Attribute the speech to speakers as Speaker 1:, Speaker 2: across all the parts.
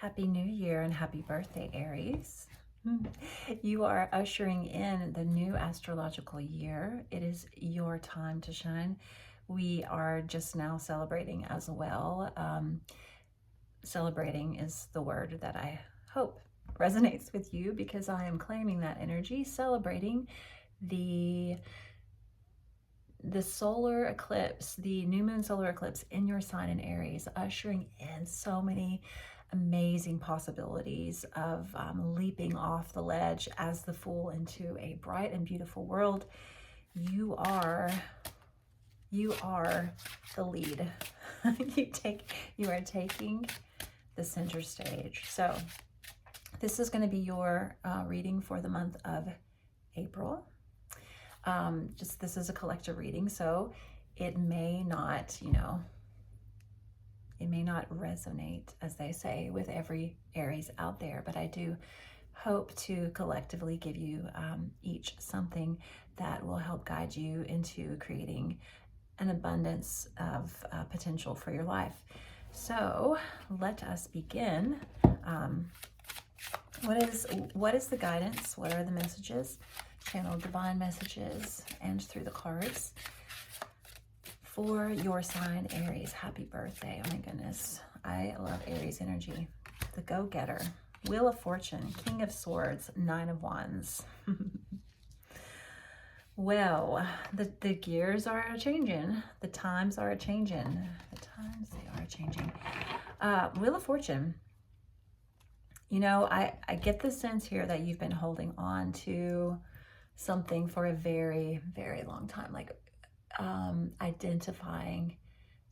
Speaker 1: Happy New Year and happy birthday, Aries. You are ushering in the new astrological year. It is your time to shine. We are just now celebrating as well. Celebrating is the word that I hope resonates with you because I am claiming that energy, celebrating the solar eclipse, the new moon solar eclipse in your sign in Aries, ushering in so many amazing possibilities of leaping off the ledge as the Fool into a bright and beautiful world. You are the lead. You are taking the center stage. So this is going to be your reading for the month of April. This is a collective reading, so it may not, it may not resonate, as they say, with every Aries out there, but I do hope to collectively give you each something that will help guide you into creating an abundance of potential for your life. So let us begin. What is the guidance? What are the messages? Channel divine messages and through the cards for your sign, Aries. Happy birthday. Oh my goodness. I love Aries energy. The go-getter. Wheel of Fortune. King of Swords. Nine of Wands. Well, the gears are changing. The times are changing. The times, they are changing. Wheel of Fortune. I get the sense here that you've been holding on to something for a very, very long time, like identifying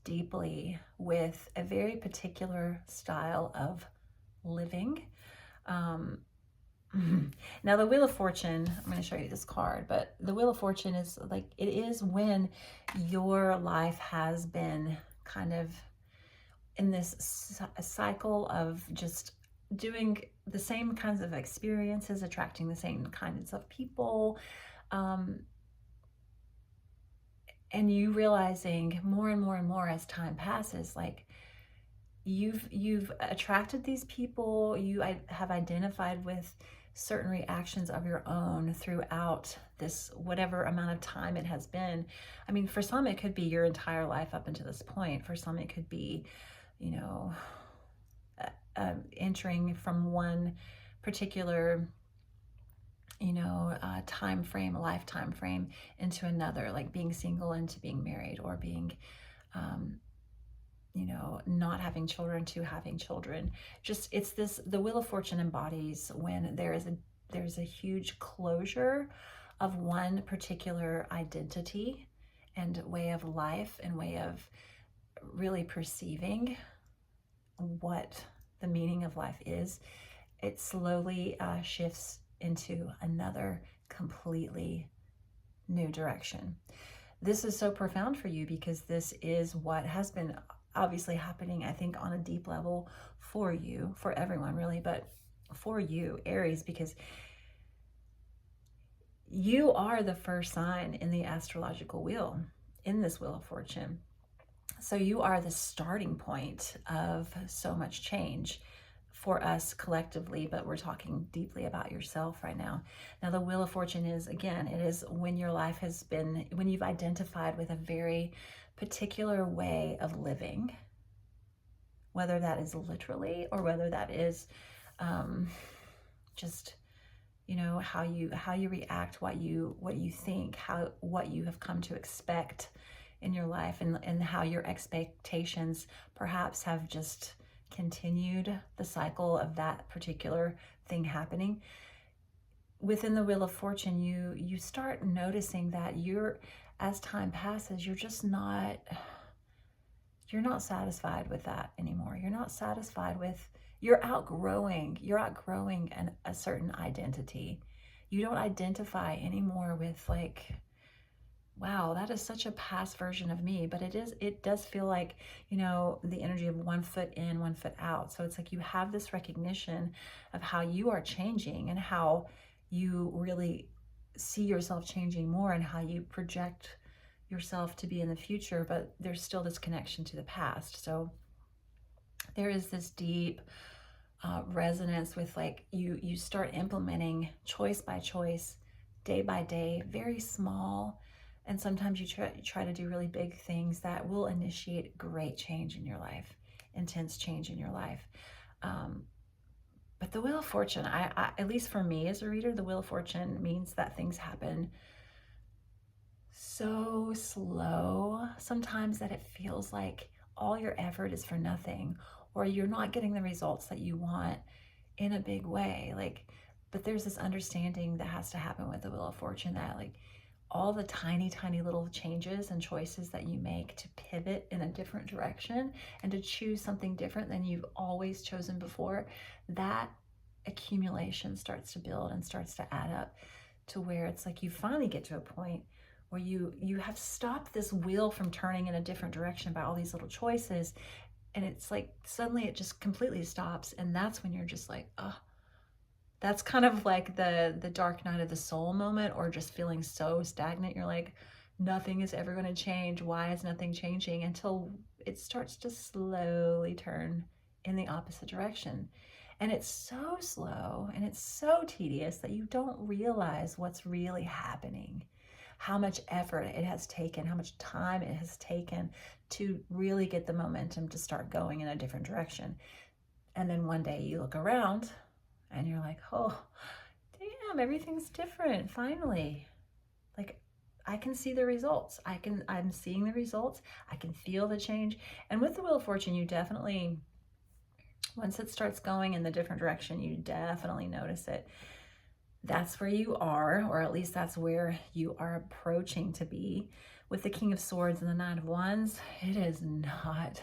Speaker 1: deeply with a very particular style of living. Now the Wheel of Fortune, I'm going to show you this card, but the Wheel of Fortune is like, it is when your life has been kind of in this cycle of just doing the same kinds of experiences, attracting the same kinds of people, and you realizing more and more and more as time passes, like you've attracted these people, you have identified with certain reactions of your own throughout this whatever amount of time it has been. I mean, for some it could be your entire life up until this point. For some it could be, entering from one particular time frame, lifetime frame, into another, like being single into being married, or being not having children to having children. Just, it's this, the Wheel of Fortune embodies when there's a huge closure of one particular identity and way of life and way of really perceiving what the meaning of life is. It slowly shifts into another completely new direction. This is so profound for you because this is what has been obviously happening, I think, on a deep level for you, for everyone really, but for you, Aries, because you are the first sign in the astrological wheel, in this Wheel of Fortune. So you are the starting point of so much change for us collectively, but we're talking deeply about yourself right now. Now, the Wheel of Fortune is, again, it is when your life has been, when you've identified with a very particular way of living, whether that is literally or whether that is just, how you react, what you think, what you have come to expect in your life, and how your expectations perhaps have just continued the cycle of that particular thing happening. Within the Wheel of Fortune, you start noticing that as time passes, you're not satisfied with that anymore. You're not satisfied with, you're outgrowing a certain identity. You don't identify anymore with, like, wow, that is such a past version of me. But it does feel like, the energy of one foot in, one foot out. So it's like you have this recognition of how you are changing and how you really see yourself changing more, and how you project yourself to be in the future, but there's still this connection to the past. So there is this deep resonance with like you start implementing choice by choice, day by day, very small. And sometimes you try to do really big things that will initiate great change in your life, intense change in your life. But the Wheel of Fortune, at least for me as a reader, the Wheel of Fortune means that things happen so slow sometimes that it feels like all your effort is for nothing, or you're not getting the results that you want in a big way. Like, but there's this understanding that has to happen with the Wheel of Fortune, that like all the tiny, tiny little changes and choices that you make to pivot in a different direction and to choose something different than you've always chosen before, that accumulation starts to build and starts to add up to where it's like you finally get to a point where you have stopped this wheel from turning in a different direction by all these little choices, and it's like suddenly it just completely stops, and that's when you're just like, oh, that's kind of like the dark night of the soul moment, or just feeling so stagnant. You're like, nothing is ever going to change. Why is nothing changing? Until it starts to slowly turn in the opposite direction. And it's so slow and it's so tedious that you don't realize what's really happening, how much effort it has taken, how much time it has taken to really get the momentum to start going in a different direction. And then one day you look around and you're like, oh, damn, everything's different, finally. Like, I can see the results. I'm seeing the results. I can feel the change. And with the Wheel of Fortune, you definitely, once it starts going in the different direction, you definitely notice it. That's where you are, or at least that's where you are approaching to be. With the King of Swords and the Nine of Wands, it has not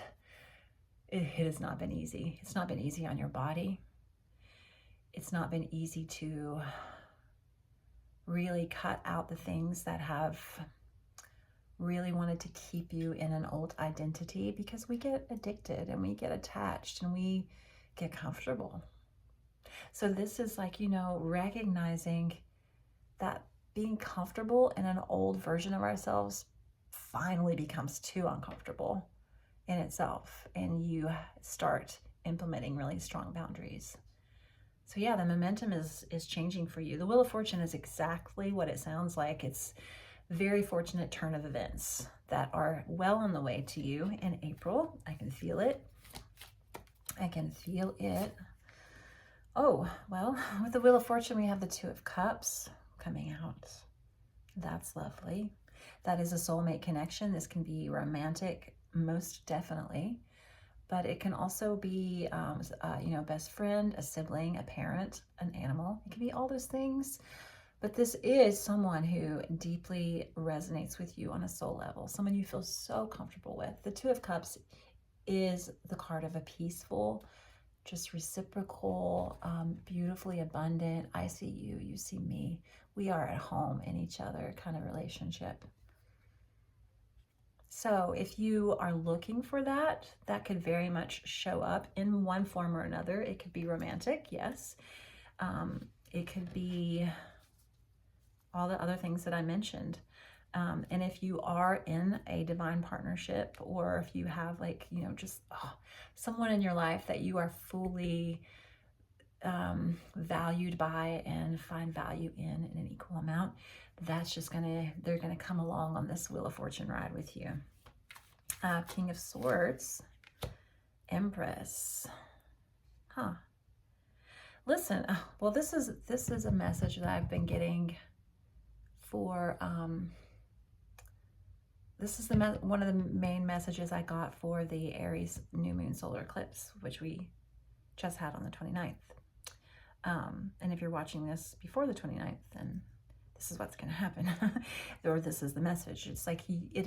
Speaker 1: been easy. It's not been easy on your body. It's not been easy to really cut out the things that have really wanted to keep you in an old identity, because we get addicted and we get attached and we get comfortable. So this is like, recognizing that being comfortable in an old version of ourselves finally becomes too uncomfortable in itself, and you start implementing really strong boundaries. So yeah, the momentum is changing for you. The Wheel of Fortune is exactly what it sounds like. It's very fortunate turn of events that are well on the way to you in April. I can feel it. I can feel it. Oh, well, with the Wheel of Fortune, we have the Two of Cups coming out. That's lovely. That is a soulmate connection. This can be romantic, most definitely. But it can also be, best friend, a sibling, a parent, an animal. It can be all those things. But this is someone who deeply resonates with you on a soul level, someone you feel so comfortable with. The Two of Cups is the card of a peaceful, just reciprocal, beautifully abundant, I see you, you see me, we are at home in each other kind of relationship. So if you are looking for that, that could very much show up in one form or another. It could be romantic, yes. It could be all the other things that I mentioned. And if you are in a divine partnership, or if you have someone in your life that you are fully valued by and find value in an equal amount, they're gonna come along on this Wheel of Fortune ride with you. King of Swords, Empress. Listen, well, this is a message that I've been getting for, this is one of the main messages I got for the Aries new moon solar eclipse, which we just had on the 29th. And if you're watching this before the 29th, then this is what's going to happen. Or this is the message. It's like it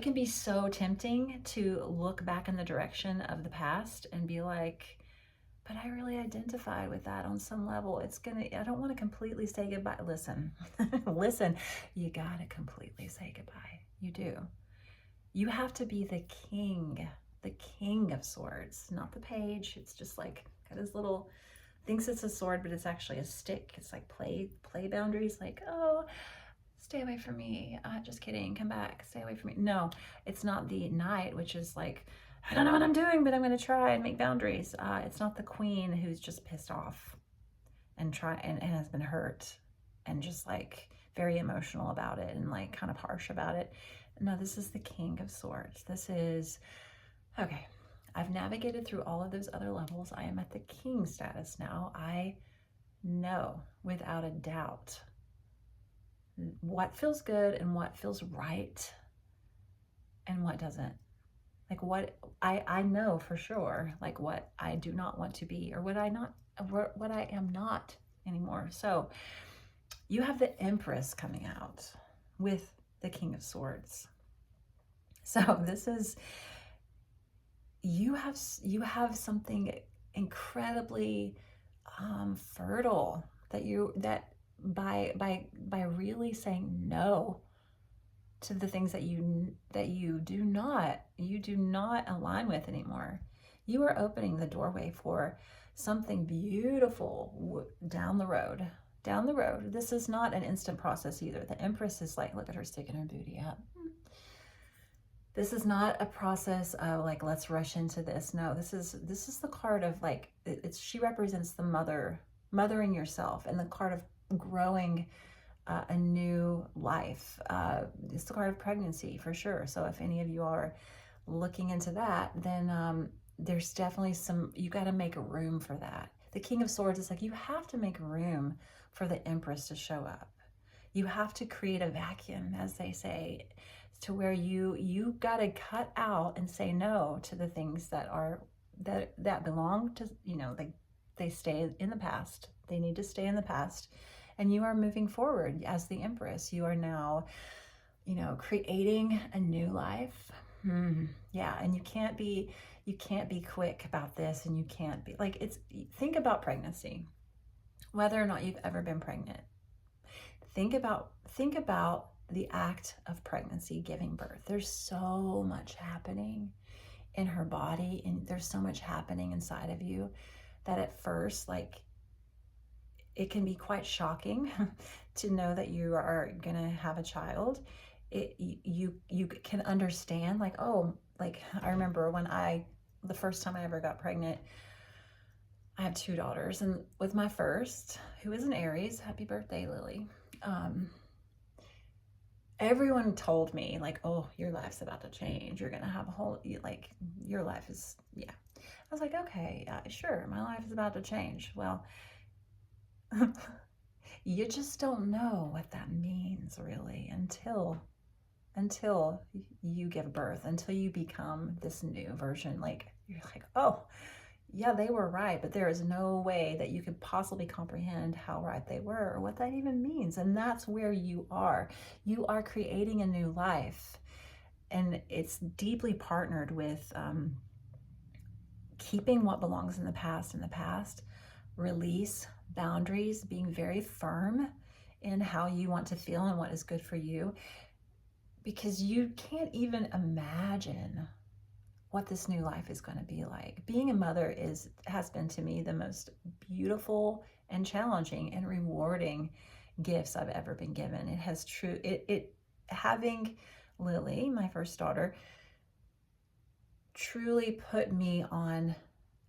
Speaker 1: can be so tempting to look back in the direction of the past and be like, but I really identified with that on some level. I don't want to completely say goodbye. Listen, you got to completely say goodbye. You do. You have to be the king of swords, not the page. It's just like, got his little, thinks it's a sword, but it's actually a stick. It's like play boundaries, like, oh, stay away from me. Just kidding, come back, stay away from me. No, it's not the knight, which is like I don't know what I'm doing, but I'm going to try and make boundaries. It's not the queen who's just pissed off and and has been hurt and just like very emotional about it and like kind of harsh about it. No, this is the King of Swords. This is, okay, I've navigated through all of those other levels. I am at the king status now. I know without a doubt what feels good and what feels right and what doesn't. Like what I know for sure, like what I do not want to be or what I am not anymore. So you have the Empress coming out with the King of Swords. So this is, you have something incredibly fertile that by really saying no to the things that you do not align with anymore. You are opening the doorway for something beautiful down the road. Down the road. This is not an instant process either. The Empress is like, look at her sticking her booty up. This is not a process of like, let's rush into this. No, this is the card of like, she represents the mothering yourself, and the card of growing a new life. It's the card of pregnancy for sure. So if any of you are looking into that, then there's definitely you got to make room for that. The King of Swords is like, you have to make room for the Empress to show up. You have to create a vacuum, as they say, to where you got to cut out and say no to the things that belong to, they stay in the past. They need to stay in the past. And you are moving forward as the Empress. You are now, creating a new life. Yeah, and you can't be quick about this, and you can't be like, think about pregnancy. Whether or not you've ever been pregnant. Think about the act of pregnancy, giving birth. There's so much happening in her body, and there's so much happening inside of you that at first, like, it can be quite shocking to know that you are gonna have a child. You can understand, like, oh, like I remember when the first time I ever got pregnant, I have 2 daughters, and with my first, who is an Aries, happy birthday, Lily. Everyone told me like, oh, your life's about to change. You're gonna have a whole, like, your life is, yeah. I was like, okay, sure, my life is about to change. Well, you just don't know what that means really until you give birth, until you become this new version. Like, you're like, oh, yeah, they were right, but there is no way that you could possibly comprehend how right they were or what that even means. And that's where you are. You are creating a new life. And it's deeply partnered with keeping what belongs in the past, release, boundaries, being very firm in how you want to feel and what is good for you. Because you can't even imagine what this new life is going to be like. Being a mother has been to me the most beautiful and challenging and rewarding gifts I've ever been given. It has having Lily, my first daughter, truly put me on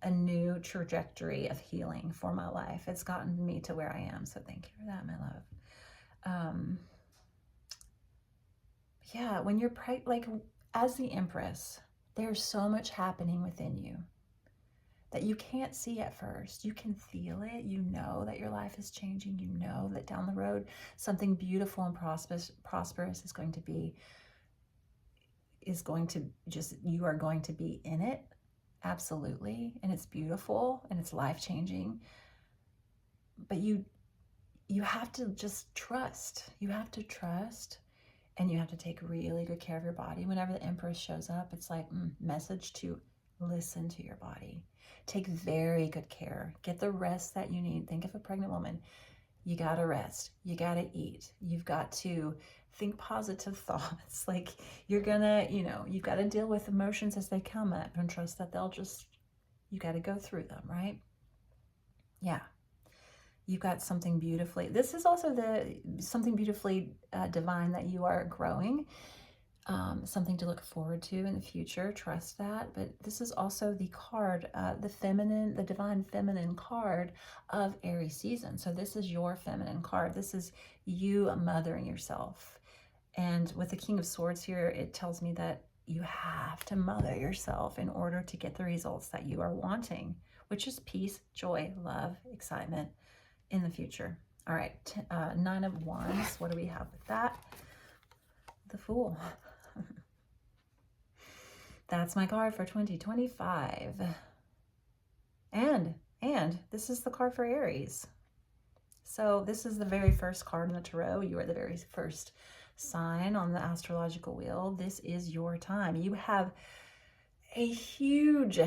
Speaker 1: a new trajectory of healing for my life. It's gotten me to where I am. So thank you for that, my love. Yeah, when you're like, as the Empress, there's so much happening within you that you can't see at first. You can feel it. You know that your life is changing. You know that down the road, something beautiful and prosperous is going to you are going to be in it. Absolutely. And it's beautiful and it's life-changing. But you have to just trust. You have to trust. And you have to take really good care of your body. Whenever the Empress shows up, it's like, message to listen to your body. Take very good care. Get the rest that you need. Think of a pregnant woman. You got to rest. You got to eat. You've got to think positive thoughts. Like, you're going to, you've got to deal with emotions as they come up and trust that you got to go through them, right? Yeah. You've got something beautifully, this is also something beautifully divine that you are growing. something to look forward to in the future. Trust that. But this is also the card, the divine feminine card of Aries season. So this is your feminine card. This is you mothering yourself. And with the King of Swords here, it tells me that you have to mother yourself in order to get the results that you are wanting, which is peace, joy, love, excitement in the future. All right, Nine of Wands. What do we have with that? The Fool. That's my card for 2025. And this is the card for Aries. So this is the very first card in the tarot. You are the very first sign on the astrological wheel. This is your time. You have a huge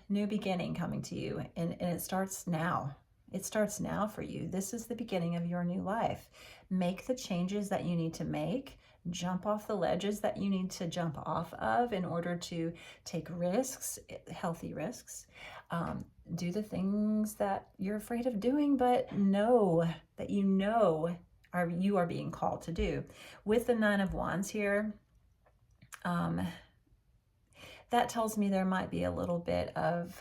Speaker 1: new beginning coming to you, and it starts now. It starts now for you. This is the beginning of your new life. Make the changes that you need to make. Jump off the ledges that you need to jump off of in order to take risks, healthy risks. Do the things that you're afraid of doing, but know that you are being called to do. With the Nine of Wands here, that tells me there might be a little bit of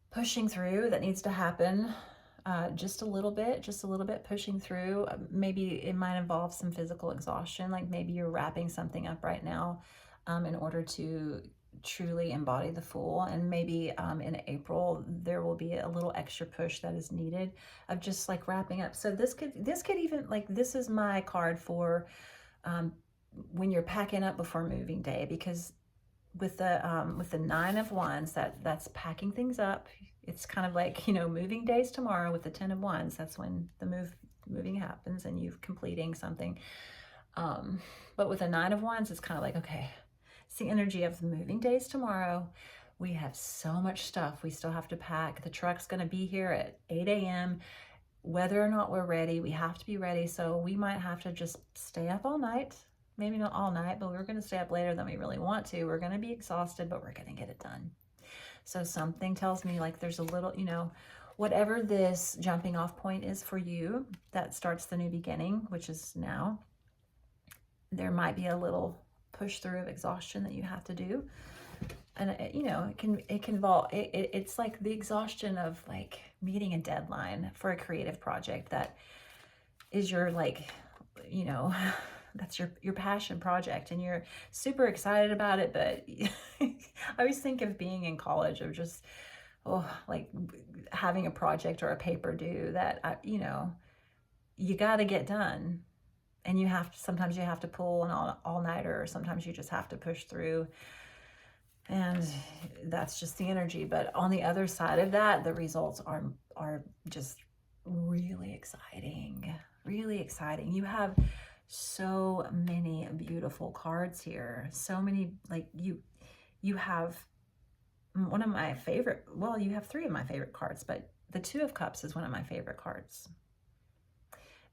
Speaker 1: pushing through that needs to happen. Just a little bit pushing through. Maybe it might involve some physical exhaustion, like maybe you're wrapping something up right now in order to truly embody the Fool. And maybe in April there will be a little extra push that is needed of just like wrapping up. So this could even, like, this is my card for when you're packing up before moving day, because with the Nine of Wands, that's packing things up. It's kind of like, moving days tomorrow. With the Ten of Wands, that's when the moving happens and you're completing something. But with the Nine of Wands, it's kind of like, okay, it's the energy of the moving days tomorrow. We have so much stuff we still have to pack. The truck's going to be here at 8 a.m. Whether or not we're ready, we have to be ready. So we might have to just stay up all night. Maybe not all night, but we're going to stay up later than we really want to. We're going to be exhausted, but we're going to get it done. So something tells me like there's a little, whatever this jumping off point is for you that starts the new beginning, which is now, there might be a little push through of exhaustion that you have to do. And it can involve, it's like the exhaustion of like meeting a deadline for a creative project that is your, like, that's your passion project and you're super excited about it. But I always think of being in college, of just, like having a project or a paper due that, you got to get done. And sometimes you have to pull an all-nighter, or sometimes you just have to push through. And that's just the energy. But on the other side of that, the results are just really exciting. Really exciting. You have so many beautiful cards here. So many, like, you have one of my favorite, well, you have three of my favorite cards, but the Two of Cups is one of my favorite cards,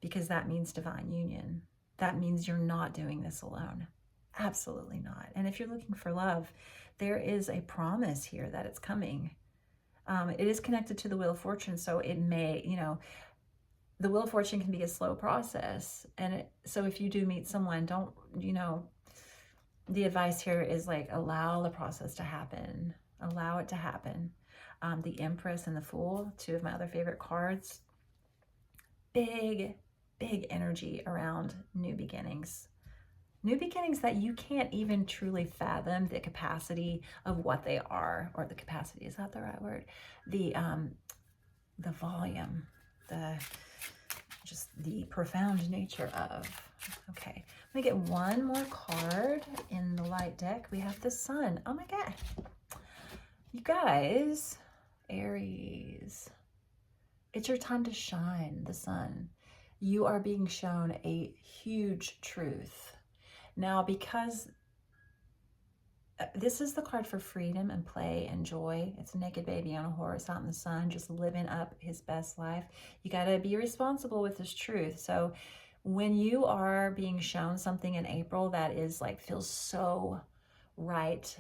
Speaker 1: because that means divine union. That means you're not doing this alone. Absolutely not. And if you're looking for love, there is a promise here that it's coming. It is connected to the Wheel of Fortune, so it may, the Wheel of Fortune can be a slow process. And so if you do meet someone, don't, the advice here is like, allow the process to happen. Allow it to happen. The Empress and the Fool, two of my other favorite cards. Big energy around new beginnings. New beginnings that you can't even truly fathom the capacity of what they are, or the capacity, is that the right word? The volume, just the profound nature of. Okay, I'm gonna get one more card in the light deck. We have the Sun. Oh my God. You guys, Aries, it's your time to shine, the Sun. You are being shown a huge truth. Now, because this is the card for freedom and play and joy. It's a naked baby on a horse out in the sun, just living up his best life. You got to be responsible with this truth. So when you are being shown something in April that is like, feels so right,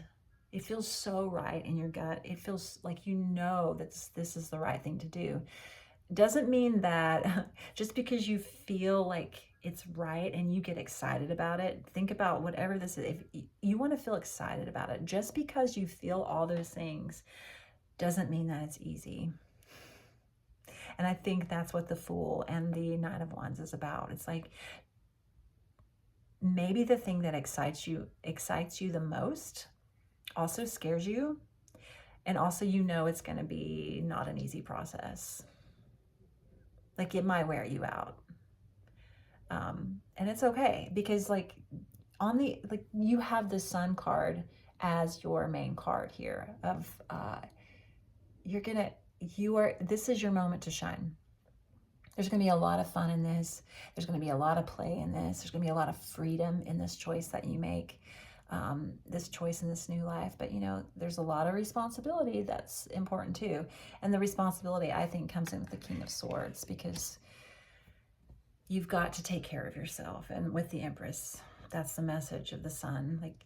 Speaker 1: it feels so right in your gut. It feels like that this is the right thing to do. Doesn't mean that just because you feel like it's right and you get excited about it, think about whatever this is. If you want to feel excited about it, just because you feel all those things doesn't mean that it's easy. And I think that's what the Fool and the Nine of Wands is about. It's like, maybe the thing that excites you the most also scares you. And also, it's going to be not an easy process. Like, it might wear you out. And it's okay, because you have the Sun card as your main card here of, this is your moment to shine. There's going to be a lot of fun in this. There's going to be a lot of play in this. There's going to be a lot of freedom in this choice that you make, this choice in this new life. But, there's a lot of responsibility that's important too. And the responsibility, I think, comes in with the King of Swords, because you've got to take care of yourself. And with the Empress, that's the message of the Sun. Like,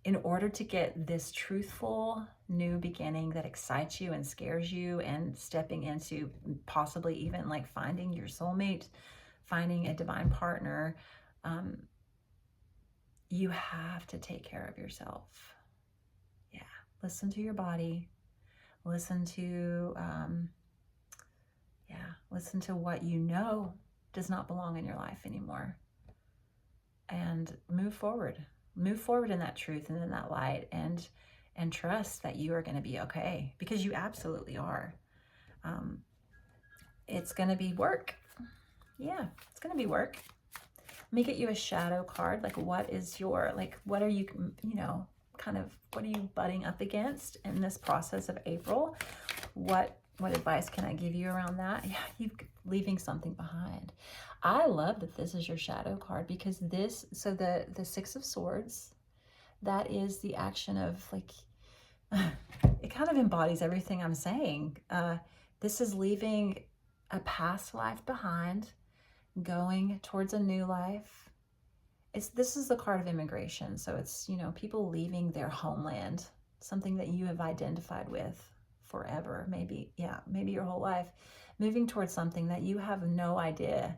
Speaker 1: in order to get this truthful new beginning that excites you and scares you, and stepping into possibly even like finding your soulmate, finding a divine partner, you have to take care of yourself. Yeah. Listen to your body. Listen to, listen to what does not belong in your life anymore. And move forward. Move forward in that truth and in that light, and trust that you are going to be okay, because you absolutely are. It's going to be work. Yeah, it's going to be work. Let me get you a shadow card. Like, what is what are you, what are you butting up against in this process of April? What advice can I give you around that? Yeah, you're leaving something behind. I love that this is your shadow card, because the Six of Swords, that is the action of it kind of embodies everything I'm saying. This is leaving a past life behind, going towards a new life. This is the card of immigration. So it's, people leaving their homeland, something that you have identified with forever, maybe your whole life, moving towards something that you have no idea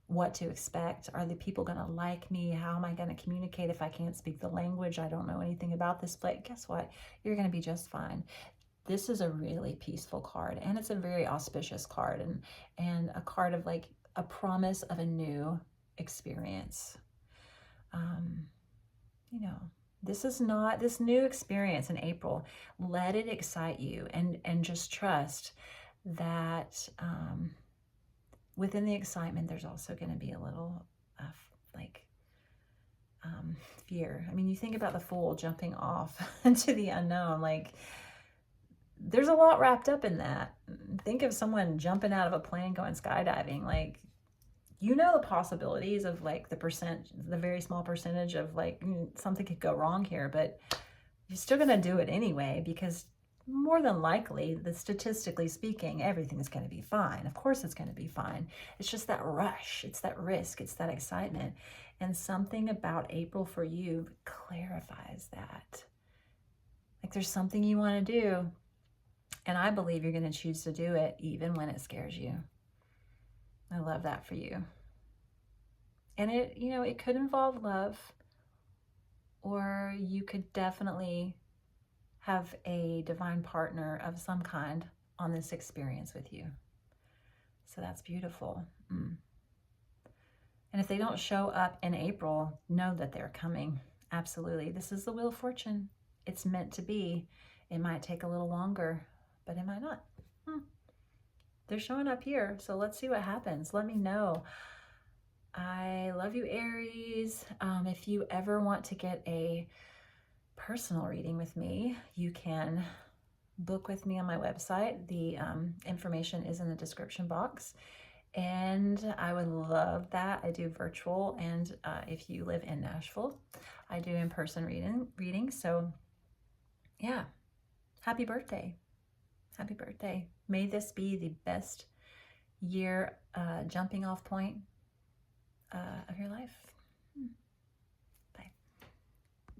Speaker 1: what to expect. Are the people going to like me? How am I going to communicate if I can't speak the language? I don't know anything about this, but guess what? You're going to be just fine. This is a really peaceful card, and it's a very auspicious card, and a card of a promise of a new experience. This new experience in April, let it excite you, and just trust that within the excitement, there's also going to be a little fear. I mean, you think about the Fool jumping off into the unknown, there's a lot wrapped up in that. Think of someone jumping out of a plane going skydiving. The possibilities of the very small percentage of something could go wrong here, but you're still going to do it anyway, because more than likely, statistically speaking, everything's going to be fine. Of course it's going to be fine. It's just that rush. It's that risk. It's that excitement. And something about April for you clarifies that. There's something you want to do, and I believe you're going to choose to do it even when it scares you. I love that for you. And it could involve love, or you could definitely have a divine partner of some kind on this experience with you. So that's beautiful. And if they don't show up in April, know that they're coming. Absolutely. This is the Wheel of Fortune. It's meant to be. It might take a little longer, but it might not. They're showing up here, so let's see what happens. Let me know. I love you, Aries. If you ever want to get a personal reading with me, you can book with me on my website. The information is in the description box, and I would love that. I do virtual, and if you live in Nashville, I do in-person readings. So yeah, happy birthday. Happy birthday. May this be the best year jumping off point of your life.